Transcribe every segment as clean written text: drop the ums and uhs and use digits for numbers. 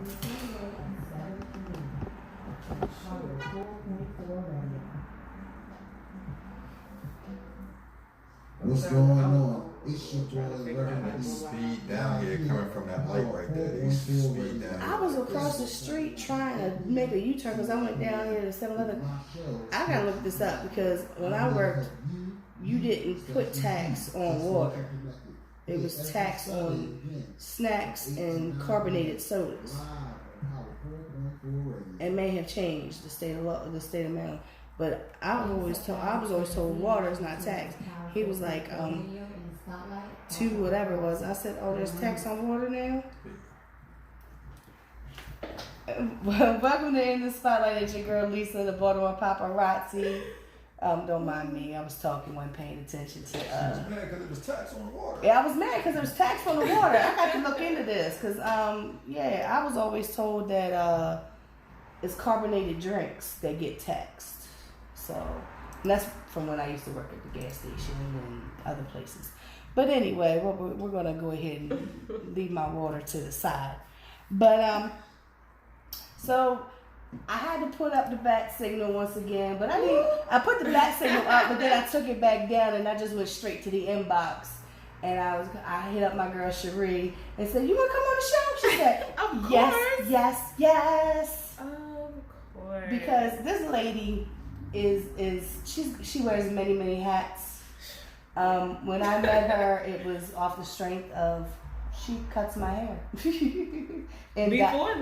What's going on? It's your Speed down here coming from that light right there. They speed down. I was across the street trying to make a U-turn because I went down here to 7-Eleven. I gotta look this up because when I worked, you didn't put tax on water. It was tax on snacks and carbonated sodas. It may have changed the state of Maryland, but I was always told water is not taxed. He was like, $2 whatever it was. I said, oh, there's tax on water now. Welcome to In the Spotlight. It's your girl Lisa, the Baltimore Paparazzi. Don't mind me. I was talking, wasn't paying attention to. She was mad because it was tax on the water. Yeah, I was mad because there was tax on the water. I got to look into this because, I was always told that it's carbonated drinks that get taxed. So, and that's from when I used to work at the gas station and other places. But anyway, we're going to go ahead and leave my water to the side. But, so I had to put up the bat signal once again, but I put the bat signal up, but then I took it back down and I just went straight to the inbox. And I hit up my girl Cherie and said, "You want to come on the show?" She said, "Of course." Yes. Of course. Because this lady she wears many hats. When I met her, it was off the strength of she cuts my hair. And Before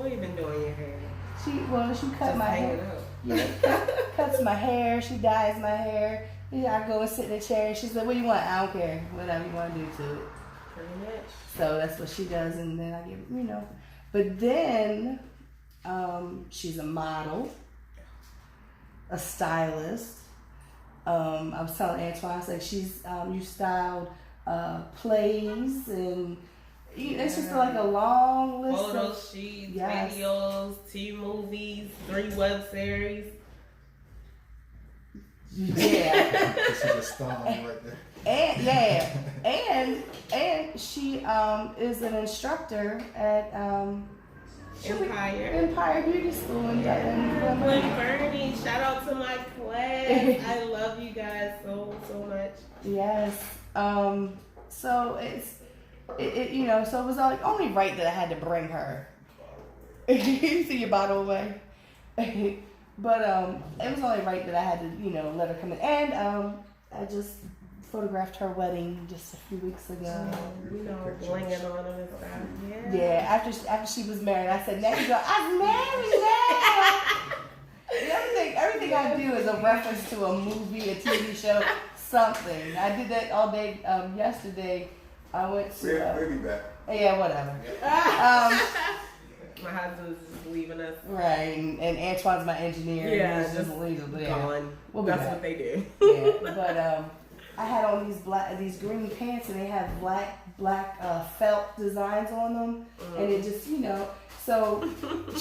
even doing your hair. She cut my hair. Yeah, cuts my hair. She dyes my hair. Yeah, I go and sit in a chair. And she's like, "What do you want?" "I don't care. Whatever you want to do to it." Pretty much. So that's what she does, and then I give But then, she's a model, a stylist. I was telling Antoine, I said she's you styled plays and. It's just like a long list Photos, sheets, videos, 2 movies, 3 web series. Yeah. This is a style right there. And she is an instructor at Empire Beauty School in Bernie. Shout out to my class. I love you guys so much. Yes. So so it was only right that I had to bring her. You see your bottle away? But it was only right that I had to, let her come in. And I just photographed her wedding just a few weeks ago. Blinging on her and stuff. Yeah. After she was married, I said, "Now you go, I'm married now." Everything I do is a reference to a movie, a TV show, something. I did that all day yesterday. I went to. We'll be back. Yeah, whatever. My husband's just leaving us. Right, and Antoine's my engineer. Yeah, he's just leaving. But gone. We'll That's back. what they do. Yeah, but I had on these green pants, and they have black felt designs on them, and it just So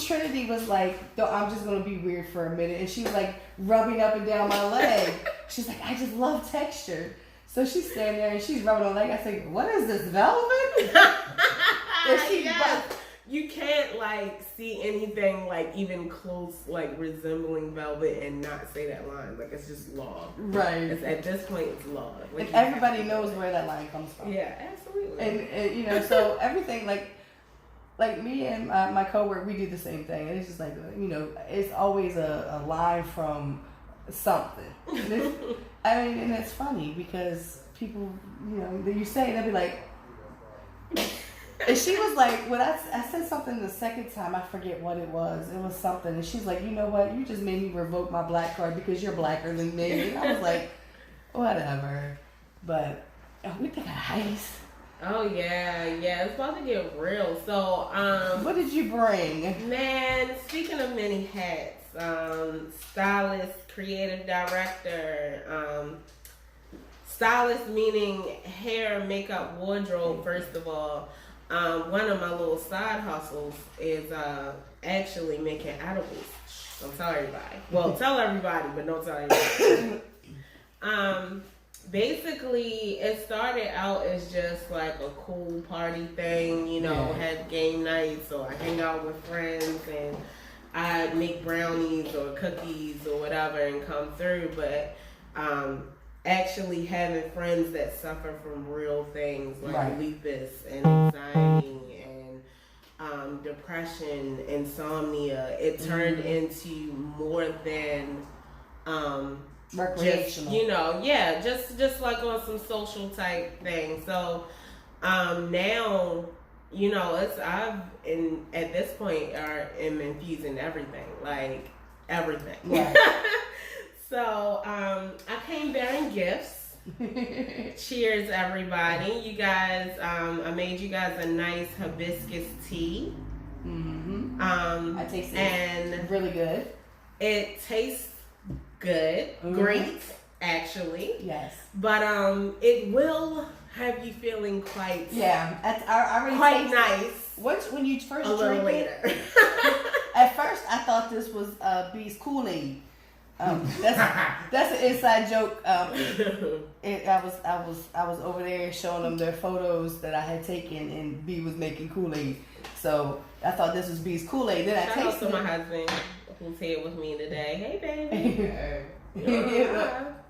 Trinity was like, "I'm just gonna be weird for a minute," and she was like rubbing up and down my leg. She's like, "I just love texture." So she's standing there and she's rubbing on my leg. I say, "What is this, velvet?" Yes. You can't see anything even close resembling velvet and not say that line. It's just law. Right. At this point, it's law. And everybody knows where that line comes from. Yeah, absolutely. And so everything like me and my coworker, we do the same thing. And it's just it's always a line from something. And it's funny because people, you say it, they'll be like. And she was like, when I said something the second time, I forget what it was. It was something. And she's like, "You know what? You just made me revoke my black card because you're blacker than me." And I was like, whatever. But we took a heist. Oh, yeah. It's about to get real. So, what did you bring? Man, speaking of many hats, stylist, creative director, stylist meaning hair, makeup, wardrobe, first of all. One of my little side hustles is actually making edibles. Don't tell everybody. Well, tell everybody, but don't tell everybody. Basically, it started out as just like a cool party thing, you know, Yeah. had game nights, or I hang out with friends and I make brownies or cookies or whatever and come through. But actually having friends that suffer from real things like Right. lupus and anxiety and depression, insomnia, it turned into more than just, Recreational. you know, yeah, just like on some social type thing. So now, you know, at this point am infusing everything, like everything. Right. So I came bearing gifts. Cheers, everybody! You guys, I made you guys a nice hibiscus tea. Mm-hmm. I tasted And it. Really good. it tastes good, great, actually. Yes. But it will have you feeling quite Yeah. I already quite tasted nice when you first a little drink later. it. At first, I thought this was B's Kool-Aid. That's an inside joke. I was over there showing them their photos that I had taken, and B was making Kool-Aid. So I thought this was B's Kool-Aid. Then I Shout out to tasted my it. husband who's here with me today. Hey, baby.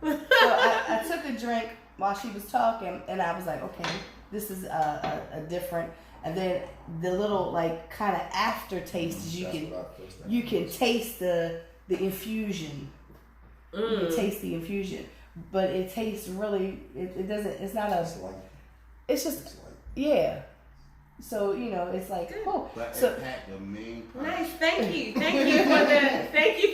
So I took a drink while she was talking, and I was like, okay, this is a different. And then the little like kind of aftertaste is you can taste the infusion. You can taste the infusion, but it tastes really. It doesn't. It's not a. It's just yeah. So you know, it's like oh. But So it packed the main punch. Nice, thank you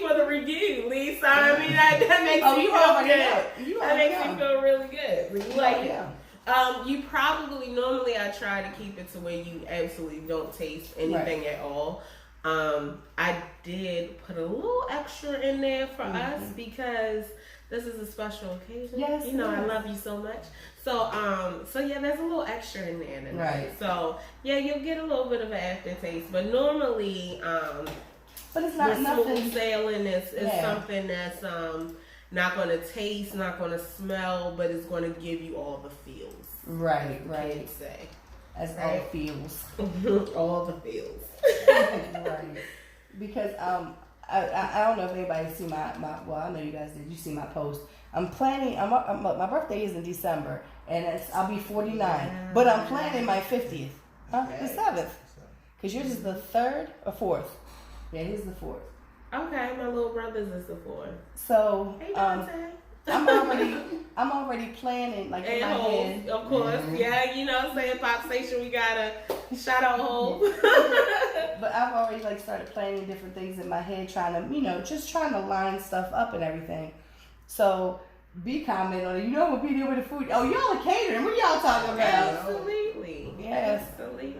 for the review, Lisa. I mean that makes oh, me you feel already good. know. You That already makes know. me feel really good. You You like already it? know. You probably normally I try to keep it to where you absolutely don't taste anything at all. I did put a little extra in there for us because this is a special occasion. Yes, you know I yes. love you so much. So yeah, there's a little extra in there tonight. Right. So yeah, you'll get a little bit of an aftertaste, but normally But it's the not smooth nothing. sailing is Yeah. something that's not going to taste, not going to smell, but it's going to give you all the feels. Right, You right. can say As all Right. feels. all the feels. Right. Because I don't know if anybody see my well, I know you guys did. You see my post. I'm planning. My birthday is in December, and I'll be 49. But I'm planning my 50th, the 7th. Cause yours is the 3rd or 4th. Yeah, his is the 4th. Okay, my little brother's is the 4. So Hey, Dante. I'm already planning like in And my Hov, head. of course. Yeah, you know what I'm saying? Pop Station, we gotta shout out Hov. But I've already like started planning different things in my head, trying to, just trying to line stuff up and everything. So B comment on it. You know what B did with the food? Oh, y'all are catering. What y'all talking about? Absolutely. Yes. Absolutely.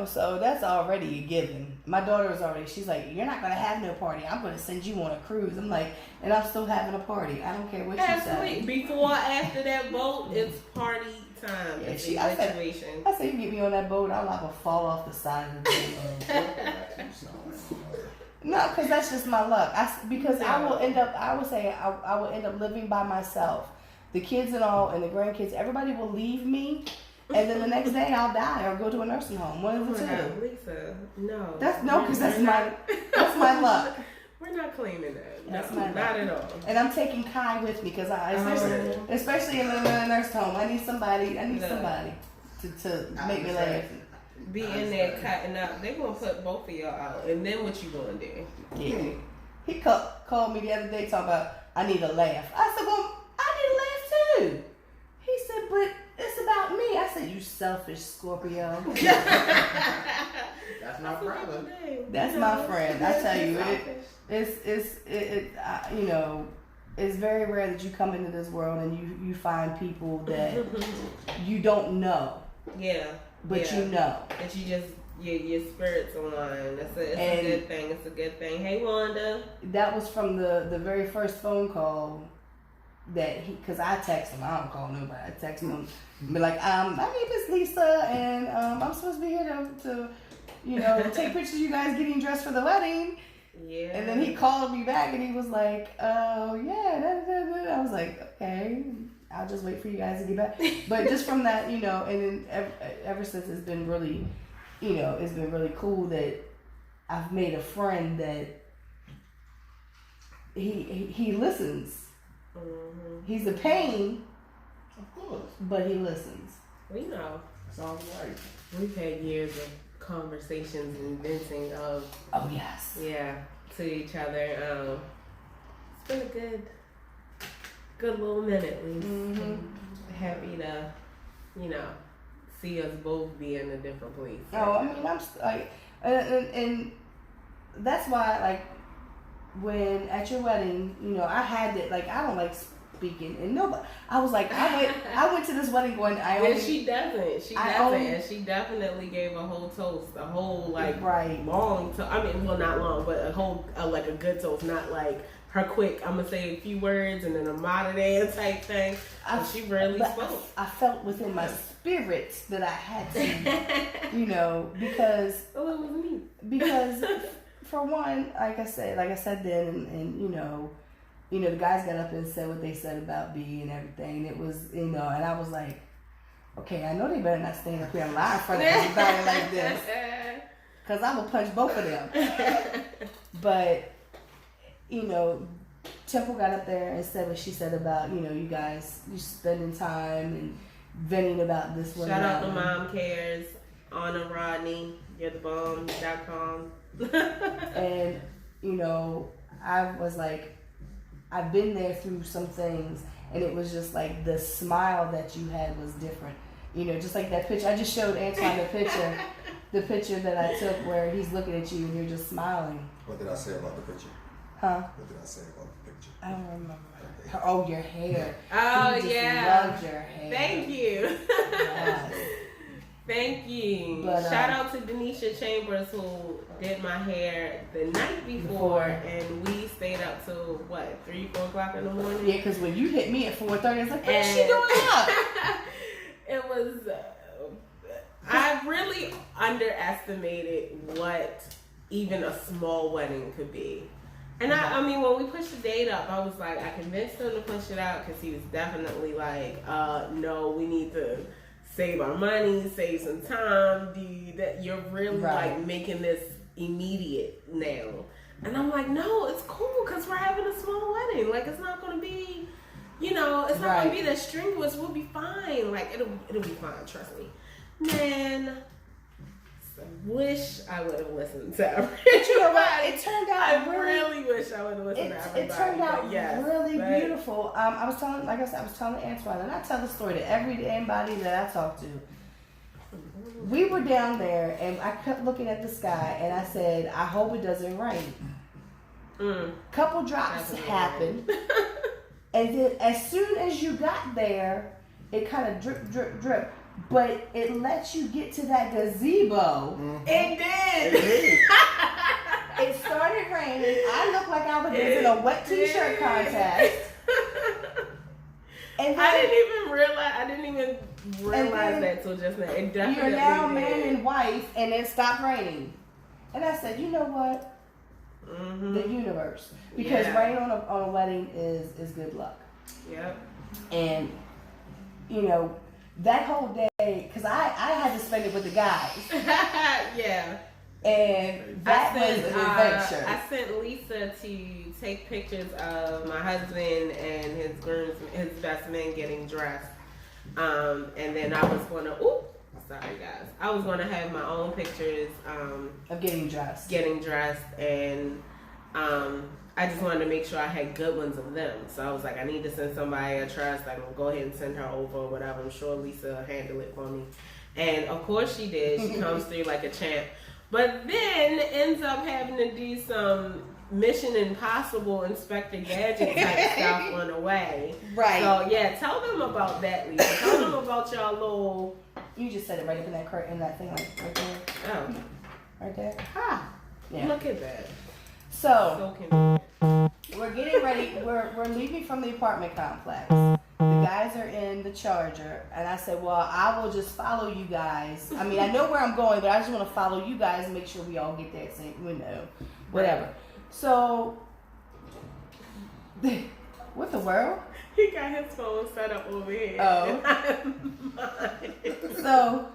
So that's already a given. My daughter was already. She's like, you're not gonna have no party. I'm gonna send you on a cruise. I'm like, and I'm still having a party. I don't care what you Absolutely. say. Before or after that boat, it's party time. Yeah, It's I a said- situation. I say you get me on that boat, I'll like fall off the side of the boat. No, because that's just my luck. Because I will end up. I would say I will end up living by myself. The kids and all, and the grandkids, everybody will leave me, and then the next day I'll die or go to a nursing home. One of the two. Lisa, no. That's no, because that's We're my luck. We're not claiming that. That's No, my not luck. at all. And I'm taking Kai with me because especially in a nursing home, I need somebody. To make me laugh. Be in there cutting up. They're gonna put both of y'all out, and then what you gonna do? Yeah. He called me the other day talking about I need a laugh. I said, well, I need a laugh too. He said, but it's about me. I said, you selfish Scorpio. That's my brother. That's my friend. I tell you, it's very rare that you come into this world and you find people that you don't know, Yeah. but yeah. you know. That you just your spirits align. It's a good thing. It's a good thing. Hey, Wanda. That was from the very first phone call that because I text him. I don't call nobody. I text him, be like, my name is Lisa, and I'm supposed to be here to take pictures of you guys getting dressed for the wedding. Yeah. And then he called me back and he was like, oh yeah, I was like, okay. I'll just wait for you guys to get back. But just from that, and then ever since it's been really, it's been really cool that I've made a friend that he listens. Mm-hmm. He's a pain, Of course. but he listens. We know. Sounds right. We've had years of conversations and venting of, Oh yes. to each other. It's been a good little minute, Lisa. Mm-hmm. Happy to, see us both be in a different place. Oh, I mean, and that's why, like, when at your wedding, I had that, like, I don't like speaking, and nobody. I was like, I went to this wedding going, She doesn't. She doesn't. And she definitely gave a whole toast, a whole right. long toast. I mean, well, not long, but a whole like a good toast, not like her quick. I'm gonna say a few words and then I'm out of there type thing. She really spoke. I felt within my spirit that I had to, because Oh, it was me. because for one, like I said then, and the guys got up and said what they said about B and everything. It was, and I was like, okay, I know they better not stand up here and lie in front of everybody like this, because I will punch both of them. But, Temple got up there and said what she said about, you guys, you spending time and venting about this one. Shout out to Mom Cares, Anna Rodney, you're the bomb.com. And, I was like, I've been there through some things, and it was just like the smile that you had was different. Just like that picture. I just showed Antoine the picture that I took where he's looking at you and you're just smiling. What did I say about the picture? Huh? What did I say about the picture? I don't remember. Oh, your hair. Oh, You just yeah. loved your hair. Thank you. Yes. Thank you. But, shout out to Denisha Chambers, who did my hair the night before, and we stayed up till 3, 4 o'clock in the morning. Yeah, because when you hit me at 4:30, I was like, what's she doing up? It was. I really underestimated what even a small wedding could be. And I mean, when we pushed the date up, I was like, I convinced him to push it out because he was definitely like, no, we need to save our money, save some time. That you're really like making this immediate now. And I'm like, no, it's cool because we're having a small wedding. Like, it's not going to be, it's not going to be that strenuous. We'll be fine. Like, it'll be fine. Trust me. Man, wish I would have listened to everybody. But you know what? It turned out I really wish I would have listened to everybody. It turned out really but beautiful. I was telling Antoine, and I tell the story to anybody that I talk to. We were down there, and I kept looking at the sky, and I said, I hope it doesn't rain. Couple drops happened, and then as soon as you got there, it kind of drip, drip, drip. But it lets you get to that gazebo. Mm-hmm. It did. It started raining. I looked like I was in a wet t-shirt contest. And then, I didn't even realize that till just now. It definitely you're now did. man and wife, and it stopped raining. And I said, you know what? Mm-hmm. The universe, because rain on a wedding is good luck. Yep. And that whole day, because I had to spend it with the guys. Yeah. And that was an adventure. I sent Lisa to take pictures of my husband and his best man getting dressed. And then I was gonna sorry guys. I was gonna have my own pictures of getting dressed. And I just wanted to make sure I had good ones of them. So I was like, I need to send somebody I trust. I can go ahead and send her over or whatever. I'm sure Lisa will handle it for me. And of course she did. She comes through like a champ. But then ends up having to do some Mission Impossible Inspector Gadget type stuff on the way. Right. So yeah, tell them about that, Lisa. Tell them about y'all little. You just said it right up in that thing, like right there. Oh. Right there. Ah. Yeah. Look at that. So convenient. we're getting ready. We're leaving from the apartment complex. The guys are in the Charger, and I said, well, I will just follow you guys. I mean, I know where I'm going, but I just want to follow you guys and make sure we all get there at the same window. Whatever. So, what the world? He got his phone set up over here. Oh. So,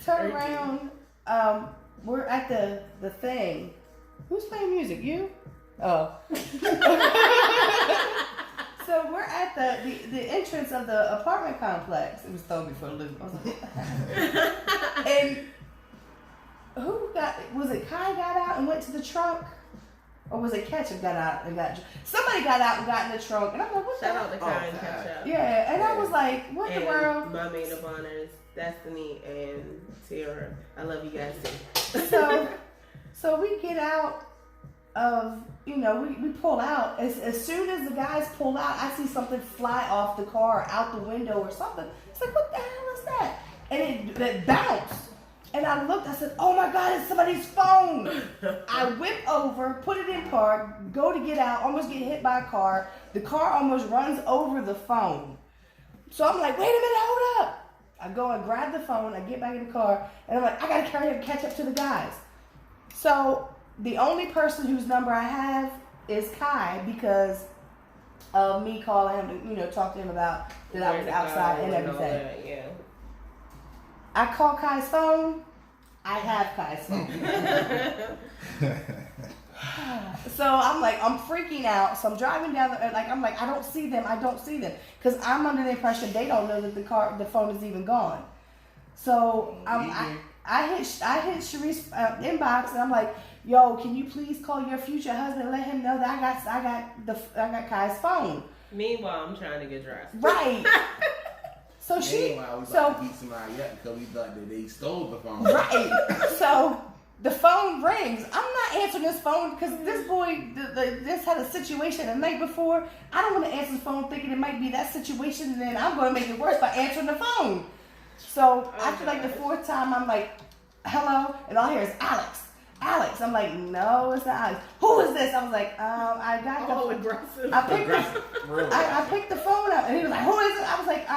turn around. We're at the thing. Who's playing music? You? Oh. So we're at the entrance of the apartment complex. It was throwing me for a loop. I was like, and was it Kai got out and went to the trunk? Or was it Ketchup got out and somebody got out and got in the trunk, and I'm like, what the Shout hell? out to Kai and Ketchup. Yeah, and I was like, what and the world? My maid of honors, Destiny and Tara. I love you guys too. So we get out of, we pull out. As soon as the guys pull out, I see something fly off the car, out the window or something. It's like, what the hell is that? And it bounced. And I looked, I said, oh my God, it's somebody's phone. I whip over, put it in park, go to get out, almost get hit by a car. The car almost runs over the phone. So I'm like, wait a minute, hold up. I go and grab the phone, I get back in the car, and I'm like, I gotta carry him, catch up to the guys. So the only person whose number I have is Kai, because of me calling him to, talk to him about that I was outside and everything. Yeah. I call Kai's phone. I have Kai's phone. So I'm freaking out. So I'm driving down I don't see them. Because I'm under the impression they don't know that the phone is even gone. So I hit Sharice's inbox and I'm like, yo, can you please call your future husband and let him know that I got Kai's phone. Meanwhile, I'm trying to get dressed. Right. So Meanwhile, we about to beat somebody up because we thought that they stole the phone. Right. So the phone rings. I'm not answering this phone because this boy this had a situation the night before. I don't want to answer the phone thinking it might be that situation, and then I'm going to make it worse by answering the phone. So after the fourth time, I'm like, hello, and all I hear is Alex. I'm like, no, it's not Alex. Who is this? I was like, I got the aggressive. I picked the phone up, and he was like, who is it? I was like,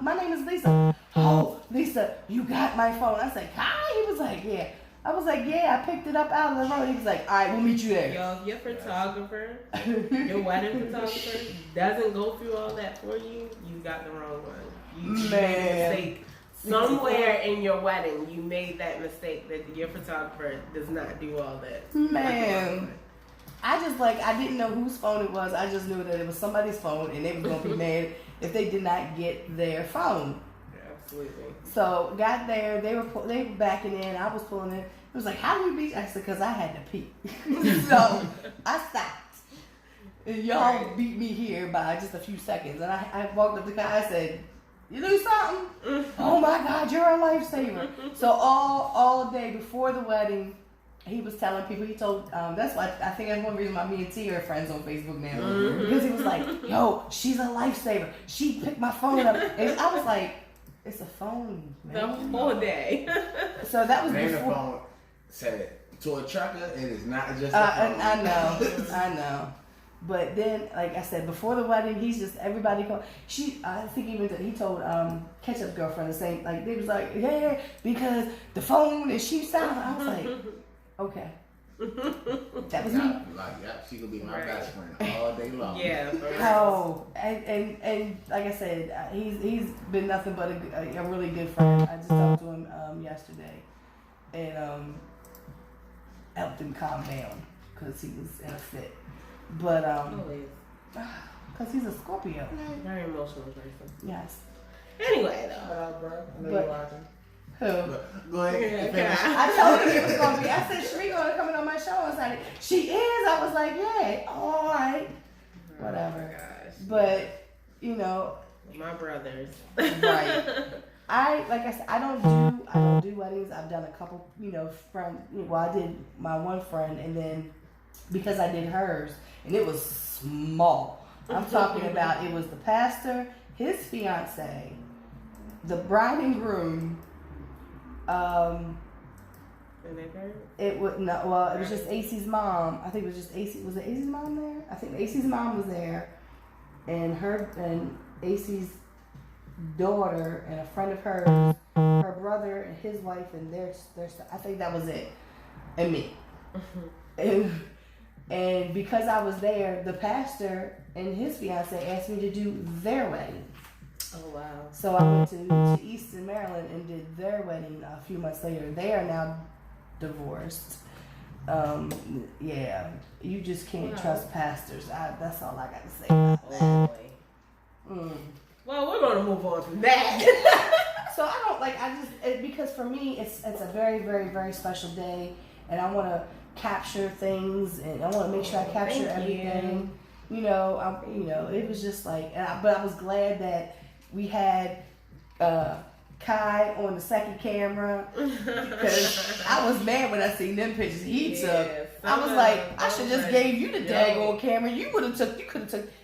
my name is Lisa. Oh, Lisa, you got my phone. I was like, hi. He was like, yeah. I was like, yeah, I picked it up out of the road. He was like, all right, we'll meet you there. Yo, if your photographer, your wedding photographer, doesn't go through all that for you, you got the wrong one. You made a mistake. Somewhere in your wedding, you made that mistake that your photographer does not do all that. Man. I didn't know whose phone it was. I just knew that it was somebody's phone, and they was going to be mad if they did not get their phone. Absolutely. So got there, they were backing in, I was pulling in. It was like, how do we beat? I said, because I had to pee. So I stopped. And y'all beat me here by just a few seconds. And I walked up to the guy, I said, you do something? Oh my God, you're a lifesaver. So all day before the wedding, he was telling people, he told, that's why I think that's one reason why me and T are friends on Facebook now. Mm-hmm. Because he was like, yo, she's a lifesaver. She picked my phone up. And I was like, it's a phone, man. The whole day. So that was Name before. the phone said, to a trucker, it is not just a phone. I know. But then, like I said, before the wedding, everybody called. I think even he told Ketchup's girlfriend the same. Like they was like, yeah, because the phone and she sound. I was like, okay, that was me. Like, yeah, she could be my best friend all day long. Yeah. Oh, and like I said, he's been nothing but a really good friend. I just talked to him yesterday, and helped him calm down because he was in a fit. But because he's a Scorpio. Very emotional person. Yes. Anyway, though. Shout out, bro. I know But- you're watching. Who? Go ahead. Yeah, I told him it was gonna be. I said Sheree gonna come in on my show on Saturday. She is. I was like, yeah, all right, whatever. Oh my gosh. But My brothers. right. Like I said, I don't do weddings. I've done a couple, friend. Well, I did my one friend, and then because I did hers, and it was small. I'm talking about it was the pastor, his fiance, the bride and groom. And they heard? It was no. Well, it was just AC's mom. I think it was just AC. Was it AC's mom there? I think AC's mom was there, and AC's daughter and a friend of hers, her brother and his wife and their. I think that was it, and me. And And because I was there, the pastor and his fiance asked me to do their wedding. Oh wow. So I went to Easton, Maryland, and did their wedding a few months later. They are now divorced. Yeah, you just can't trust pastors. That's all I got to say about that. Oh boy. Well, we're gonna move on from that. So I don't like. Because for me, it's a very, very, very special day, and I want to capture things, and I want to make sure I capture everything. You know, it was just like, but I was glad that we had Kai on the second camera, because I was mad when I seen them pictures he took. I was like, I should just gave you the daggone camera. You could have took.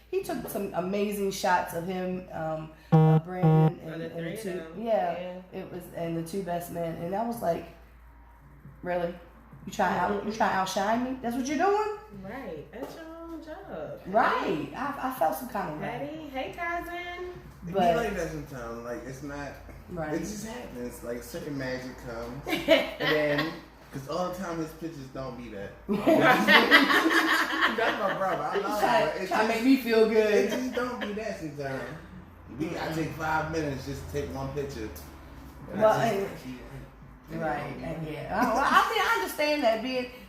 He took some amazing shots of him, Brandon, and the two. Yeah, it was, and the two best men. And I was like, really, you trying to outshine me? That's what you're doing? Right, that's your own job. Right. I felt some kind of way. Patty, hey cousin. It be But- like that sometimes. Like, it's not. Right. It just happens. Like, certain magic comes, and then. Because all the time his pictures don't be that. That's my brother. I love him. Trying to make me feel It good. just don't be that sometimes. I take 5 minutes just to take one picture. And Well, I and- Right, and yeah. I mean, I understand that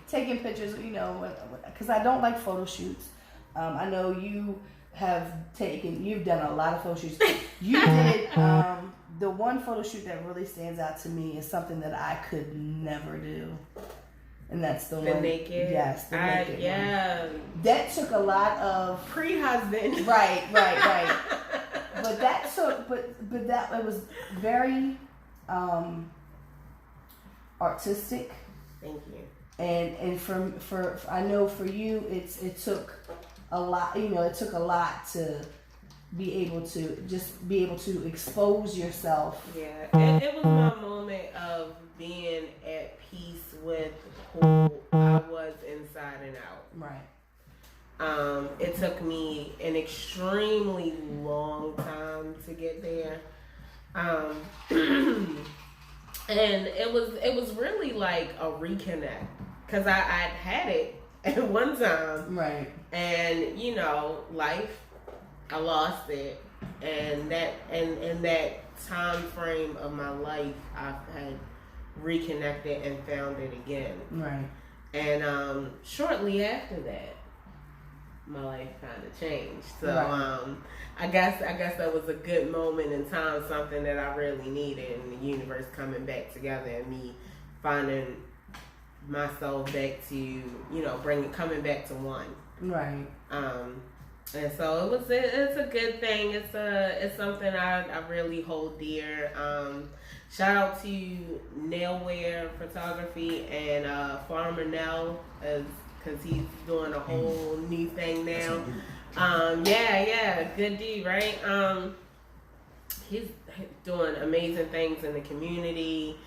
taking pictures, you know, because I don't like photo shoots. I know you've done a lot of photo shoots. You did, the one photo shoot that really stands out to me is something that I could never do. And that's the one. Naked? Yes, the naked one. Yeah. That took a lot of. Pre-husband. Right. But that took, but that, it was very, artistic. Thank you. And for I know for you it took a lot, you know, it took a lot to be able to expose yourself. Yeah, it was my moment of being at peace with who I was inside and out. Right. It took me an extremely long time to get there. And it was really like a reconnect, because I'd had it at one time, Right. and you know, life, I lost it, and that time frame of my life, I had reconnected and found it again. Right. And shortly after that, my life kind of changed. So Right. I guess that was a good moment in time, something that I really needed, and the universe coming back together and me finding myself back to, you know, coming back to one. Right. And so it's a good thing. It's something I really hold dear. Shout out to Nailwear Photography and Farmer Nell, because he's doing a whole new thing now. Yeah, good dude, right? He's doing amazing things in the community.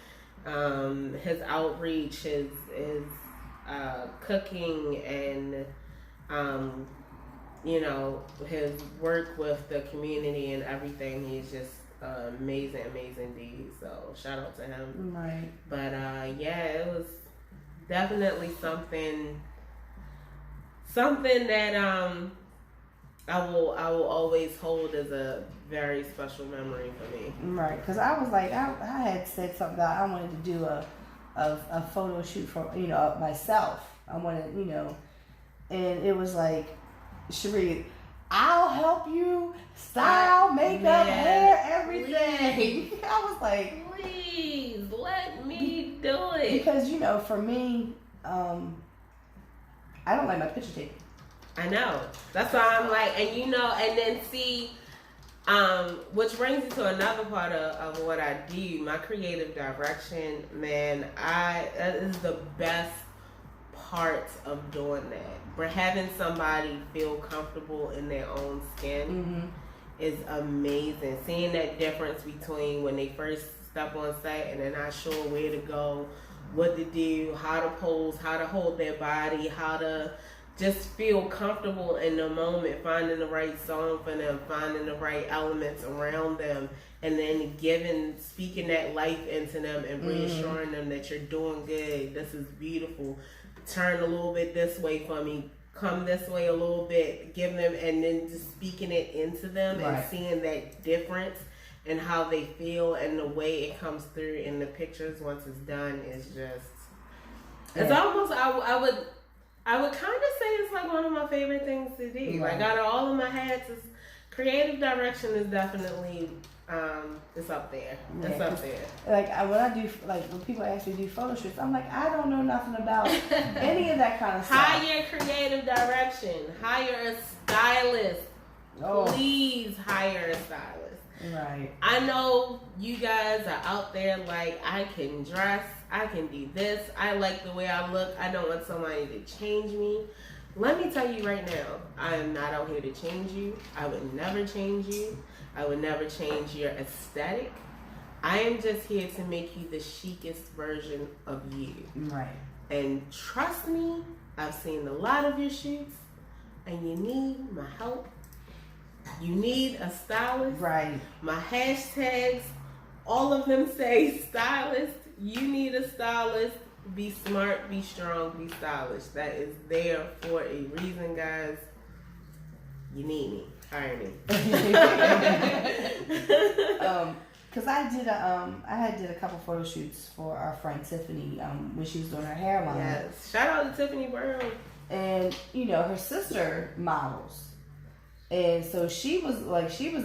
His outreach, his cooking, and you know, his work with the community and everything. He's just amazing dude. So shout out to him. Right. But yeah, it was definitely something that I will always hold as a very special memory for me. Right. Because I was like, I had said something that I wanted to do a photo shoot for, you know, myself. I wanted, you know, and it was like, Cherie, I'll help you style, makeup, hair, everything. Please. I was like, Please let me do it. because, you know, for me, I don't like my picture taken. I know. That's why I'm like, and you know, and then see, which brings me to another part of what I do, my creative direction. Man, that is the best part of doing that. For having somebody feel comfortable in their own skin is amazing. Seeing that difference between when they first step on set and they're not sure where to go, what to do, how to pose, how to hold their body, how to just feel comfortable in the moment, finding the right song for them, finding the right elements around them, and then speaking that life into them and reassuring them that you're doing good, this is beautiful. turn a little bit this way for me, come this way a little bit, give them, and then just speaking it into them and Right. seeing that difference and how they feel and the way it comes through in the pictures once it's done is just, it's Yeah. almost, I would kind of say it's like one of my favorite things to do. Right. Like out of all of my hats, creative direction is definitely, it's up there. It's Yeah, up there. Like when people actually do photo shoots, I'm like, I don't know nothing about any of that kind of stuff. Hire creative direction. Hire a stylist. Oh, Please hire a stylist. right. I know you guys are out there like, I can dress, I can do this, I like the way I look, I don't want somebody to change me. Let me tell you right now, I am not out here to change you. I would never change you. I would never change your aesthetic. I am just here to make you the chicest version of you. Right. And trust me, I've seen a lot of your shoots, and you need my help. You need a stylist. Right. My hashtags, all of them say stylist. You need a stylist. Be smart, be strong, be stylish. That is there for a reason, guys. You need me. Hire me. Cause I did a couple photo shoots for our friend Tiffany when she was doing her hairline. Yes. Shout out to Tiffany Brown. And her sister models, and so she was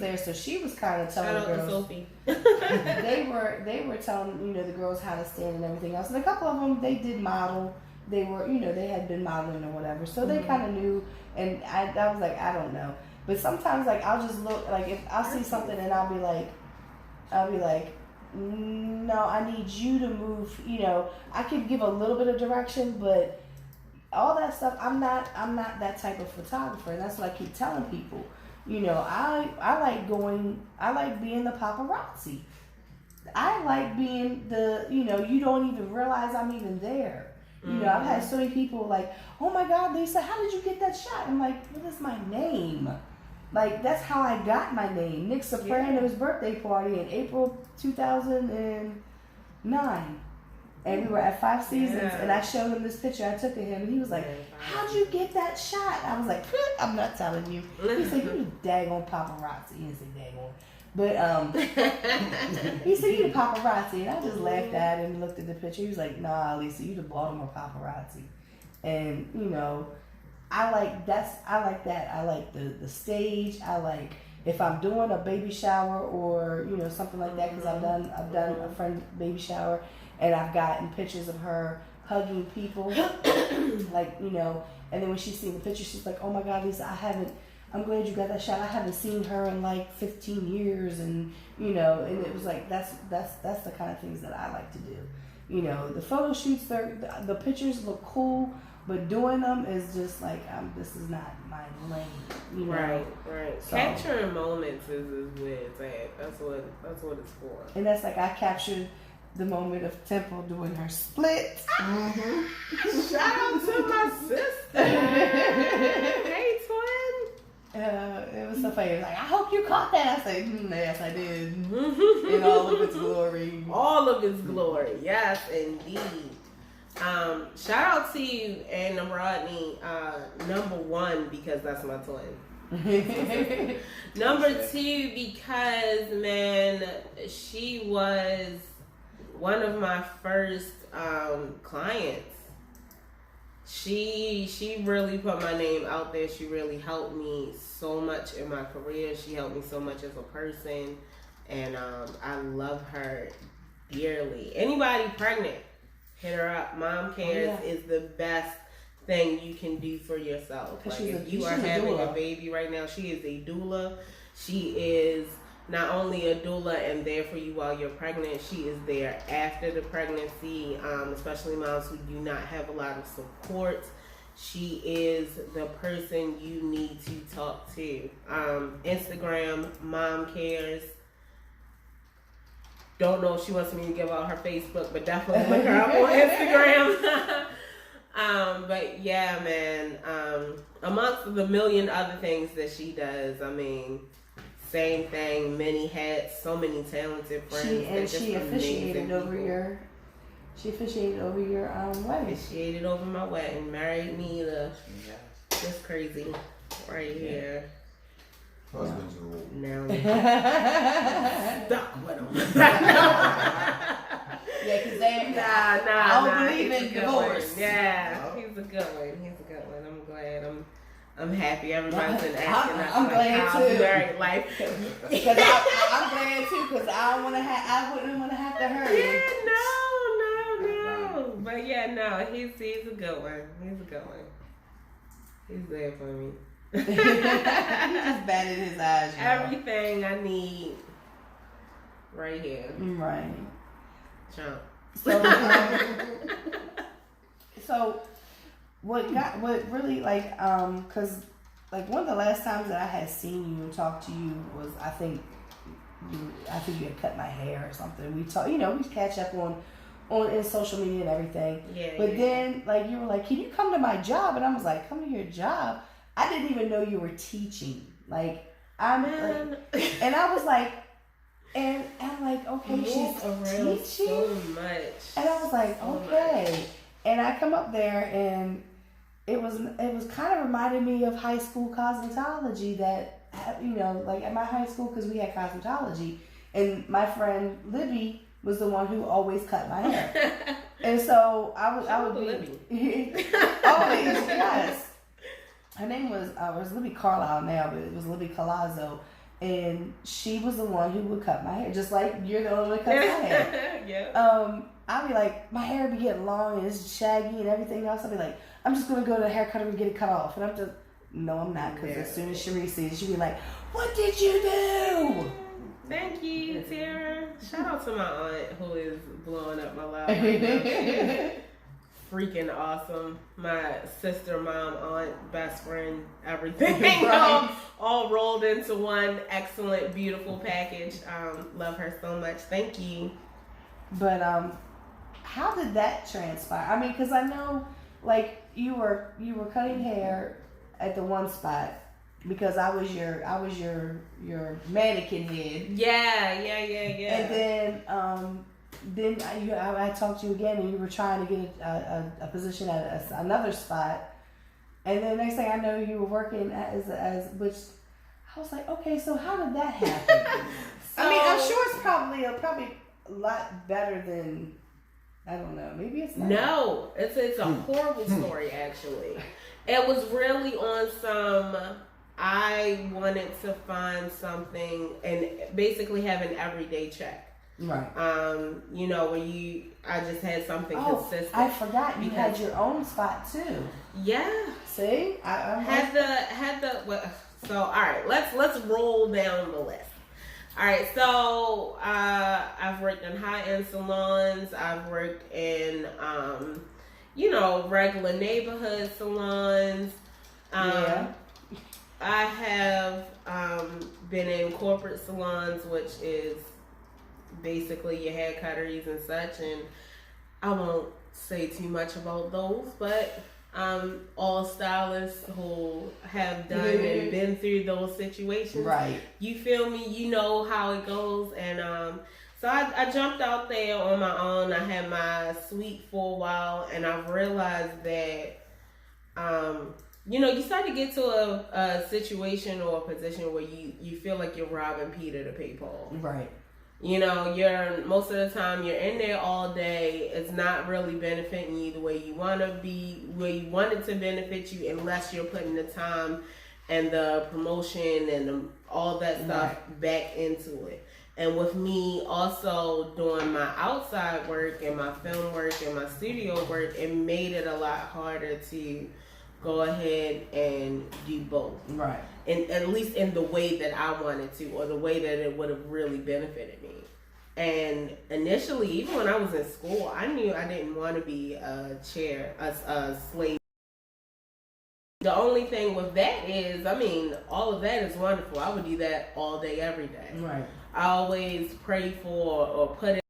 there, so she was kind of telling Shout the out to girls Sophie. they were telling the girls how to stand and everything else. And a couple of them, they did model. They were they had been modeling or whatever, so they kind of knew. And I was like, I don't know, but sometimes like I'll just look, like if I'll see something and I'll be like, no, I need you to move. I could give a little bit of direction, but all that stuff, I'm not that type of photographer, and that's what I keep telling people. I like being the paparazzi. I like being the, you don't even realize I'm even there. I've had so many people like, oh my God, Lisa, how did you get that shot? I'm like, what is my name? Like, that's how I got my name. Nick Soprano's birthday party in April 2009. And we were at Five Seasons, and I showed him this picture I took of him, and he was like, how'd you get that shot? I was like, I'm not telling you. He said, you the daggone paparazzi. He didn't say daggone. But he said, you the paparazzi. And I just laughed at him and looked at the picture. He was like, nah, Lisa, you the Baltimore paparazzi. And, I like that. I like the stage. I like if I'm doing a baby shower or, something like that, because I've done a friend baby shower. And I've gotten pictures of her hugging people, like, and then when she's seen the picture, she's like, oh my God, Lisa, I'm glad you got that shot. I haven't seen her in like 15 years. And, and it was like, that's the kind of things that I like to do. The photo shoots, the pictures look cool, but doing them is just like, this is not my lane, Right. So, Capturing moments is where it's at. That's what it's for. And that's like, I captured the moment of Temple doing her split. Mm-hmm. Shout out to my sister. Hey, twin. It was so funny. It was like, I hope you caught that. I said, yes, I did. In all of its glory. All of its glory. Yes, indeed. Shout out to you and Rodney. Number one, because that's my twin. Number two, because, man, she was one of my first clients. She really put my name out there. She really helped me so much in my career. She helped me so much as a person, and I love her dearly. Anybody pregnant, hit her up. Mom Cares is the best thing you can do for yourself. Like, if you are having a baby right now, she is a doula. She is not only a doula and there for you while you're pregnant, she is there after the pregnancy, especially moms who do not have a lot of support. She is the person you need to talk to. Instagram, Mom Cares. Don't know if she wants me to give out her Facebook, but definitely look her up on Instagram. But yeah, man, amongst the million other things that she does, I mean, same thing, many hats, so many talented friends. She officiated over She officiated over your wedding. Initiated over my wedding, married me to Yeah. this crazy right here. Husband's rule. Now I'm Yeah, stuck with him. because they Nah, I don't believe he's in a good divorce. one. Yeah, No. he's a good one. He's a good one. I'm glad. I'm happy. Everybody's been asking us I'm like, glad how's too. married life. Because I'm glad too, because I wouldn't want to have to hurt Yeah, you. no. But yeah, no, he's a good one. He's a good one. He's there for me. He just batted his eyes. y'all. Everything I need right here. Right. Jump. So what really cause like one of the last times that I had seen you and talked to you was I think you had cut my hair or something. We talk, we catch up on in social media and everything. Yeah. But yeah. then like you were like, can you come to my job? And I was like, come to your job? I didn't even know you were teaching. Like Man. and I was like, and I'm like, okay, Move she's around teaching. so much. And I was like, So okay. And I come up there and it was kind of reminded me of high school cosmetology that, like at my high school, because we had cosmetology. And my friend Libby was the one who always cut my hair. And so I would be Libby. always, yes. Her name was Libby Carlisle now, but it was Libby Colazzo. And she was the one who would cut my hair, just like you're the only one that cuts my hair. Yeah. I'd be like, my hair be getting long and it's shaggy and everything else. I'd be like, I'm just gonna go to the hair cutter and get it cut off. And I'm just, no, I'm not, because as soon as Cherie sees it, she'll be like, what did you do? Thank you, Tara. Shout out to my aunt who is blowing up my life right now. She is freaking awesome. My sister, mom, aunt, best friend, everything. Right. all rolled into one excellent, beautiful package. Love her so much. Thank you. But how did that transpire? I mean, because I know, like, you were cutting hair at the one spot because I was your mannequin head. Yeah. And then I talked to you again, and you were trying to get a position at another spot. And then the next thing I know, you were working as which I was like, okay, so how did that happen? I mean, I'm sure it's probably a lot better than, I don't know, maybe it's not. No, it's a horrible story actually. It was really on some, I wanted to find something and basically have an everyday check. Right. Where I just had something consistent. I forgot you had Because- your own spot too. Yeah. See, I Had the well, so all right, let's roll down the list. All right, so I've worked in high-end salons. I've worked in regular neighborhood salons. Yeah. I have been in corporate salons, which is basically your hair cutteries and such, and I won't say too much about those, but all stylists who have done and been through those situations. right. You feel me? You know how it goes. And so I jumped out there on my own. I had my suite for a while, and I realized that, you start to get to a situation or a position where you feel like you're robbing Peter to pay Paul. Right. You're most of the time you're in there all day. It's not really benefiting you the way you want to be, where you want it to benefit you, unless you're putting the time and the promotion and all that stuff back into it. And with me also doing my outside work and my film work and my studio work, it made it a lot harder to go ahead and do both. Right. And at least in the way that I wanted to, or the way that it would have really benefited me. And initially, even when I was in school, I knew I didn't want to be a slave. The only thing with that is, all of that is wonderful. I would do that all day, every day. Right. I always pray for or put it